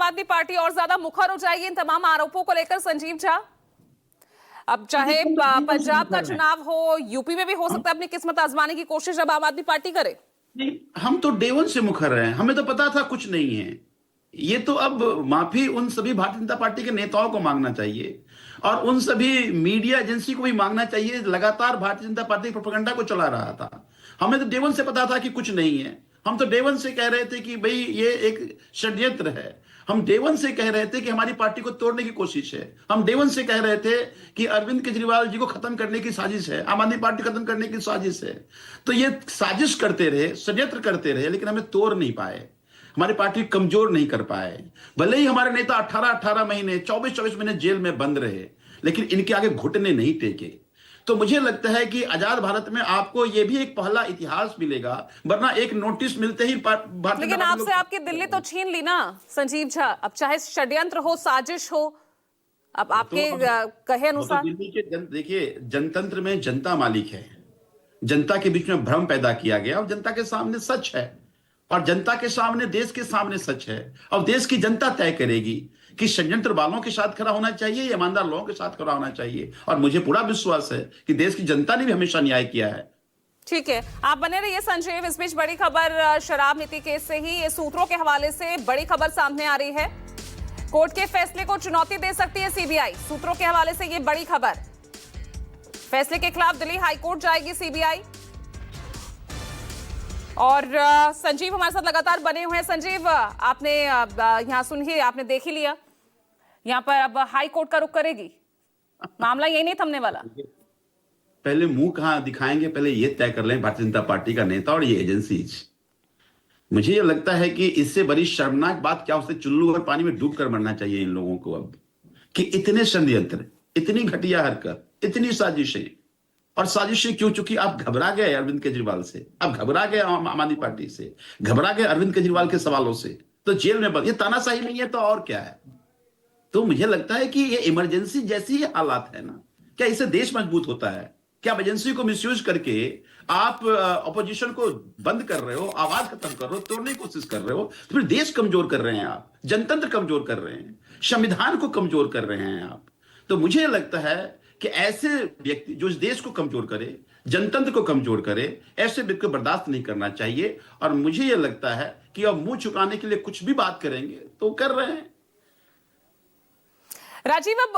आदमी पार्टी और ज्यादा मुखर हो जाएगी इन तमाम आरोपों को लेकर, संजीव झा? अब चाहे पंजाब का चुनाव हो, यूपी में भी हो सकता है अपनी किस्मत आजमाने की कोशिश अब आम आदमी पार्टी करे। नहीं, हम तो डे वन से मुखर रहे हैं, हमें तो पता था कुछ नहीं है। ये तो अब माफी उन सभी भारतीय जनता पार्टी के नेताओं को मांगना चाहिए और उन सभी मीडिया एजेंसी को भी मांगना चाहिए। लगातार भारतीय जनता पार्टी प्रोपेगेंडा को चला रहा था। हमें तो डे वन से पता था कि कुछ नहीं है। हम तो डे वन से कह रहे थे कि भाई ये एक षड्यंत्र है। हम डे वन से कह रहे थे कि हमारी पार्टी को तोड़ने की कोशिश है। हम डे वन से कह रहे थे कि अरविंद केजरीवाल जी को खत्म करने की साजिश है, आम आदमी पार्टी खत्म करने की साजिश है। तो ये साजिश करते रहे, षड्यंत्र करते रहे, लेकिन हमें तोड़ नहीं पाए, हमारी पार्टी कमजोर नहीं कर पाए। भले ही हमारे नेता 18-18 महीने 24-24 महीने जेल में बंद रहे, लेकिन इनके आगे घुटने नहीं टेके। तो मुझे लगता है कि आजाद भारत में आपको यह भी एक पहला इतिहास मिलेगा, वरना एक नोटिस मिलते ही भारतीय। लेकिन आपसे आपकी दिल्ली तो छीन ली ना संजीव झा। अब चाहे षड्यंत्र हो, साजिश हो, अब आपके कहे अनुसार दिल्ली के देखिए, जनतंत्र में जनता मालिक है। जनता के बीच में भ्रम पैदा किया गया और जनता के सामने सच है, और जनता के सामने, देश के सामने सच है। और देश की जनता तय करेगी कि षड्यंत्र वालों के साथ खड़ा होना चाहिए या ईमानदार लोगों के साथ खड़ा होना चाहिए। और मुझे पूरा विश्वास है कि देश की जनता ने भी हमेशा न्याय किया है। ठीक है, आप बने रहिए संजीव। इस बीच बड़ी खबर शराब नीति केस से ही, ये सूत्रों के हवाले से बड़ी खबर सामने आ रही है। कोर्ट के फैसले को चुनौती दे सकती है सीबीआई, सूत्रों के हवाले से ये बड़ी खबर। फैसले के खिलाफ दिल्ली हाईकोर्ट जाएगी सीबीआई। और संजीव हमारे साथ लगातार बने हुए हैं। संजीव, आपने यहाँ सुनिए, आपने देख ही लिया, यहाँ पर अब हाई कोर्ट का रुख करेगी, मामला यही नहीं थमने वाला। पहले मुंह कहां दिखाएंगे, पहले ये तय कर लें भारतीय जनता पार्टी का नेता और ये एजेंसीज। मुझे ये लगता है कि इससे बड़ी शर्मनाक बात क्या, उससे चुल्लू और पानी में डूब कर मरना चाहिए इन लोगों को अब, कि इतने षड्यंत्र, इतनी घटिया हरकत, इतनी साजिशें। और साजिशें क्यों? चूंकि आप घबरा गए अरविंद केजरीवाल से, आप घबरा गए आम आदमी पार्टी से, घबरा गए अरविंद केजरीवाल के सवालों से, तो जेल में बंद। ये तानाशाही नहीं है तो और क्या है? तो मुझे लगता है कि ये इमरजेंसी जैसी ही हालात है ना। क्या इससे देश मजबूत होता है? क्या आप एजेंसी को मिसयूज करके आप अपोजिशन को बंद कर रहे हो, आवाज खत्म कर रहे हो, तोड़ने की कोशिश कर रहे हो, तो फिर देश कमजोर कर रहे हैं आप, जनतंत्र कमजोर कर रहे हैं, संविधान को कमजोर कर रहे हैं आप। तो मुझे लगता है कि ऐसे व्यक्ति जो इस देश को कमजोर करे, जनतंत्र को कमजोर करे, ऐसे व्यक्ति को बर्दाश्त नहीं करना चाहिए। और मुझे यह लगता है कि अब मुंह छुपाने के लिए कुछ भी बात करेंगे तो कर रहे हैं। राजीव, अब